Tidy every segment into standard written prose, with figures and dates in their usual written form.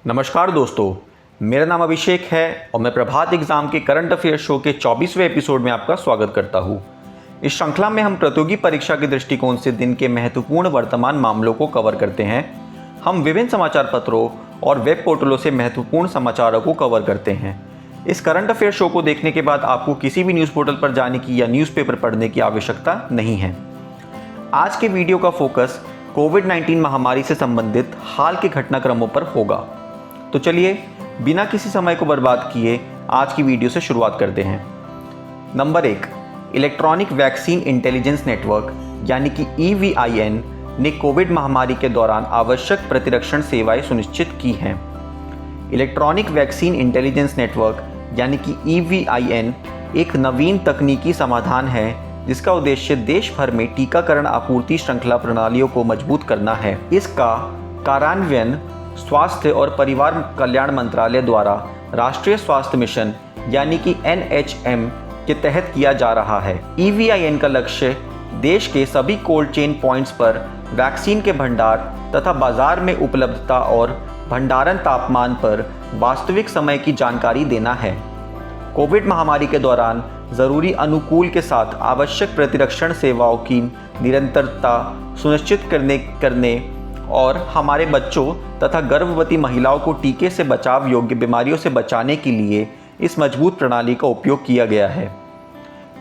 नमस्कार दोस्तों, मेरा नाम अभिषेक है और मैं प्रभात एग्जाम के करंट अफेयर शो के 24वें एपिसोड में आपका स्वागत करता हूँ। इस श्रृंखला में हम प्रतियोगी परीक्षा के दृष्टिकोण से दिन के महत्वपूर्ण वर्तमान मामलों को कवर करते हैं। हम विभिन्न समाचार पत्रों और वेब पोर्टलों से महत्वपूर्ण समाचारों को कवर करते हैं। इस करंट अफेयर शो को देखने के बाद आपको किसी भी न्यूज़ पोर्टल पर जाने की या न्यूज़पेपर पढ़ने की आवश्यकता नहीं है। आज के वीडियो का फोकस कोविड-19 महामारी से संबंधित हाल के घटनाक्रमों पर होगा। तो चलिए बिना किसी समय को बर्बाद किए आज की वीडियो से शुरुआत करते हैं। Number 1, electronic vaccine intelligence network यानी कि EVIN ने कोविड महामारी के दौरान आवश्यक प्रतिरक्षण सेवाएं सुनिश्चित की हैं। इलेक्ट्रॉनिक वैक्सीन इंटेलिजेंस नेटवर्क यानी कि EVIN एक नवीन तकनीकी समाधान है जिसका उद्देश्य देश भर में टीकाकरण आपूर्ति श्रृंखला प्रणालियों को मजबूत करना है। इसका कार्यान्वयन स्वास्थ्य और परिवार कल्याण मंत्रालय द्वारा राष्ट्रीय स्वास्थ्य मिशन यानी कि NHM के तहत किया जा रहा है। EVIN का लक्ष्य देश के सभी कोल्ड चेन पॉइंट्स पर वैक्सीन के भंडार तथा बाजार में उपलब्धता और भंडारण तापमान पर वास्तविक समय की जानकारी देना है। कोविड महामारी के दौरान ज़रूरी अनुकूल के साथ आवश्यक प्रतिरक्षण सेवाओं की निरंतरता सुनिश्चित करने और हमारे बच्चों तथा गर्भवती महिलाओं को टीके से बचाव योग्य बीमारियों से बचाने के लिए इस मजबूत प्रणाली का उपयोग किया गया है।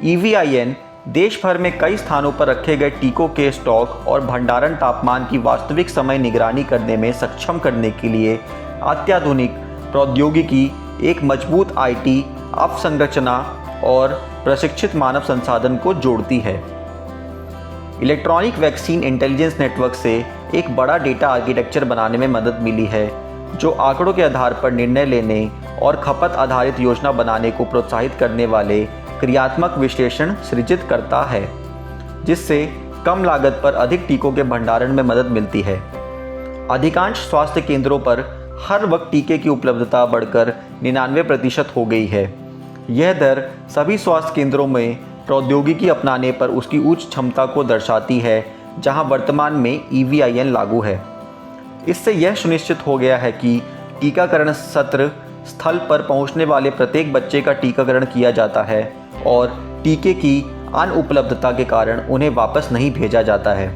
EVIN देश भर में कई स्थानों पर रखे गए टीकों के स्टॉक और भंडारण तापमान की वास्तविक समय निगरानी करने में सक्षम करने के लिए अत्याधुनिक प्रौद्योगिकी, एक मजबूत IT अवसंरचना और प्रशिक्षित मानव संसाधन को जोड़ती है। इलेक्ट्रॉनिक वैक्सीन इंटेलिजेंस नेटवर्क से एक बड़ा डेटा आर्किटेक्चर बनाने में मदद मिली है जो आंकड़ों के आधार पर निर्णय लेने और खपत आधारित योजना बनाने को प्रोत्साहित करने वाले क्रियात्मक विश्लेषण सृजित करता है, जिससे कम लागत पर अधिक टीकों के भंडारण में मदद मिलती है। अधिकांश स्वास्थ्य केंद्रों पर हर वक्त टीके की उपलब्धता बढ़कर 99% हो गई है। यह दर सभी स्वास्थ्य केंद्रों में प्रौद्योगिकी अपनाने पर उसकी उच्च क्षमता को दर्शाती है, जहां वर्तमान में EVIN लागू है। इससे यह सुनिश्चित हो गया है कि टीकाकरण सत्र स्थल पर पहुंचने वाले प्रत्येक बच्चे का टीकाकरण किया जाता है और टीके की अनुपलब्धता के कारण उन्हें वापस नहीं भेजा जाता है।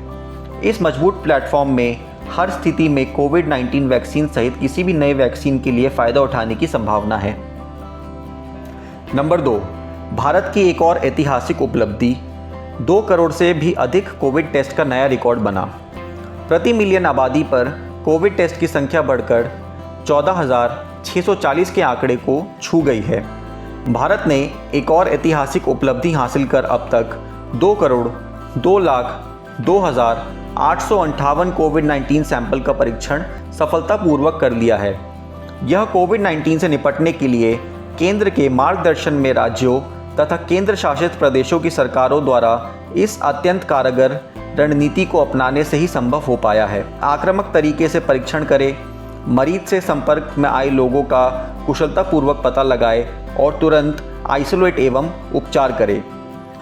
इस मजबूत प्लेटफॉर्म में हर स्थिति में कोविड-19 वैक्सीन सहित किसी भी नए वैक्सीन के लिए फ़ायदा उठाने की संभावना है। नंबर 2, भारत की एक और ऐतिहासिक उपलब्धि, 2 करोड़ से भी अधिक कोविड टेस्ट का नया रिकॉर्ड बना। प्रति मिलियन आबादी पर कोविड टेस्ट की संख्या बढ़कर 14,640 के आंकड़े को छू गई है। भारत ने एक और ऐतिहासिक उपलब्धि हासिल कर अब तक 2,02,02,858 कोविड-19 सैंपल का परीक्षण सफलतापूर्वक कर लिया है। यह कोविड-19 से निपटने के लिए केंद्र के मार्गदर्शन में राज्यों तथा केंद्र शासित प्रदेशों की सरकारों द्वारा इस अत्यंत कारगर रणनीति को अपनाने से ही संभव हो पाया है। आक्रामक तरीके से परीक्षण करें, मरीज से संपर्क में आए लोगों का कुशलतापूर्वक पता लगाए और तुरंत आइसोलेट एवं उपचार करें।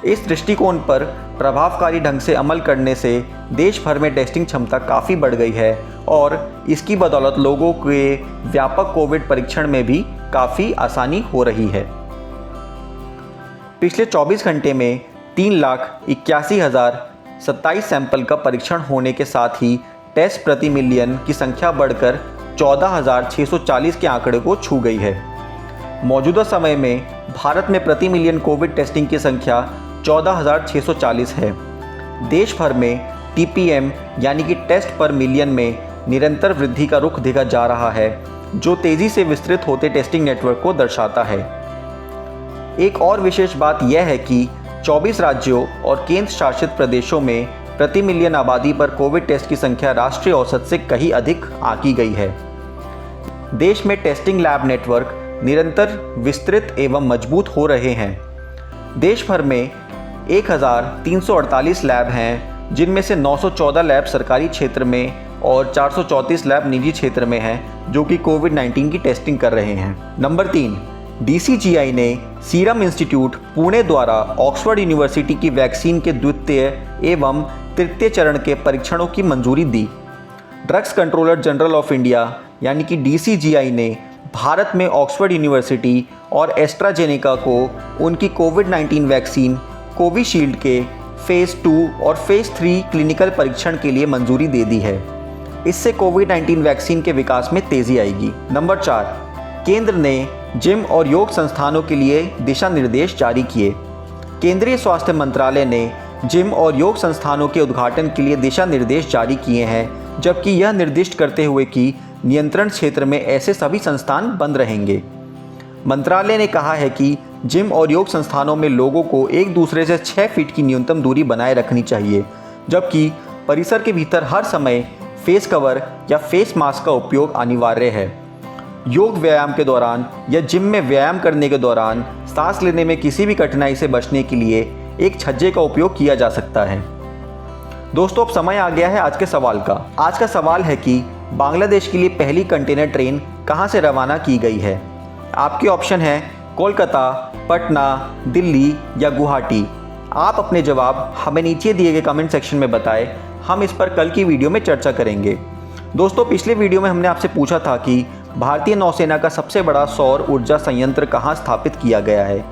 इस दृष्टिकोण पर प्रभावकारी ढंग से अमल करने से देश भर में टेस्टिंग क्षमता काफ़ी बढ़ गई है और इसकी बदौलत लोगों के व्यापक कोविड परीक्षण में भी काफ़ी आसानी हो रही है। पिछले 24 घंटे में 3,81,027 सैंपल का परीक्षण होने के साथ ही टेस्ट प्रति मिलियन की संख्या बढ़कर 14,640 के आंकड़े को छू गई है। मौजूदा समय में भारत में प्रति मिलियन कोविड टेस्टिंग की संख्या 14,640 है। देश भर में TPM यानी कि टेस्ट पर मिलियन में निरंतर वृद्धि का रुख देखा जा रहा है, जो तेज़ी से विस्तृत होते टेस्टिंग नेटवर्क को दर्शाता है। एक और विशेष बात यह है कि 24 राज्यों और केंद्र शासित प्रदेशों में प्रति मिलियन आबादी पर कोविड टेस्ट की संख्या राष्ट्रीय औसत से कहीं अधिक आंकी गई है। देश में टेस्टिंग लैब नेटवर्क निरंतर विस्तृत एवं मजबूत हो रहे हैं। देश भर में 1,348 लैब हैं, जिनमें से 914 लैब सरकारी क्षेत्र में और 434 लैब निजी क्षेत्र में हैं, जो कि कोविड-19 की टेस्टिंग कर रहे हैं। नंबर 3, DCGI ने सीरम इंस्टीट्यूट पुणे द्वारा ऑक्सफोर्ड यूनिवर्सिटी की वैक्सीन के द्वितीय एवं तृतीय चरण के परीक्षणों की मंजूरी दी। Drugs controller general of India यानी कि DCGI ने भारत में ऑक्सफोर्ड यूनिवर्सिटी और एस्ट्राजेनेका को उनकी कोविड-19 वैक्सीन कोविशील्ड के फेज़ 2 और फेज़ 3 क्लिनिकल परीक्षण के लिए मंजूरी दे दी है। इससे कोविड-19 वैक्सीन के विकास में तेज़ी आएगी। नंबर 4, केंद्र ने जिम और योग संस्थानों के लिए दिशा निर्देश जारी किए। केंद्रीय स्वास्थ्य मंत्रालय ने जिम और योग संस्थानों के उद्घाटन के लिए दिशा निर्देश जारी किए हैं, जबकि यह निर्दिष्ट करते हुए कि नियंत्रण क्षेत्र में ऐसे सभी संस्थान बंद रहेंगे। मंत्रालय ने कहा है कि जिम और योग संस्थानों में लोगों को एक दूसरे से 6 फीट की न्यूनतम दूरी बनाए रखनी चाहिए, जबकि परिसर के भीतर हर समय फेस कवर या फेस मास्क का उपयोग अनिवार्य है। योग व्यायाम के दौरान या जिम में व्यायाम करने के दौरान सांस लेने में किसी भी कठिनाई से बचने के लिए एक छज्जे का उपयोग किया जा सकता है। दोस्तों, अब समय आ गया है आज के सवाल का। आज का सवाल है कि बांग्लादेश के लिए पहली कंटेनर ट्रेन कहां से रवाना की गई है। आपके ऑप्शन है कोलकाता, पटना, दिल्ली या गुवाहाटी। आप अपने जवाब हमें नीचे दिए गए कमेंट सेक्शन में बताएं। हम इस पर कल की वीडियो में चर्चा करेंगे। दोस्तों, पिछले वीडियो में हमने आपसे पूछा था कि भारतीय नौसेना का सबसे बड़ा सौर ऊर्जा संयंत्र कहां स्थापित किया गया है।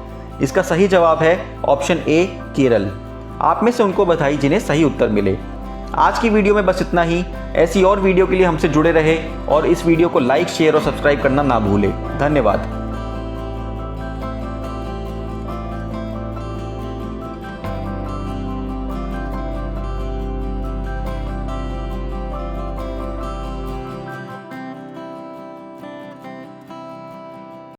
इसका सही जवाब है ऑप्शन ए, केरल। आप में से उनको बधाई जिन्हें सही उत्तर मिले। आज की वीडियो में बस इतना ही। ऐसी और वीडियो के लिए हमसे जुड़े रहे और इस वीडियो को लाइक, शेयर और सब्सक्राइब करना ना भूलें। धन्यवाद।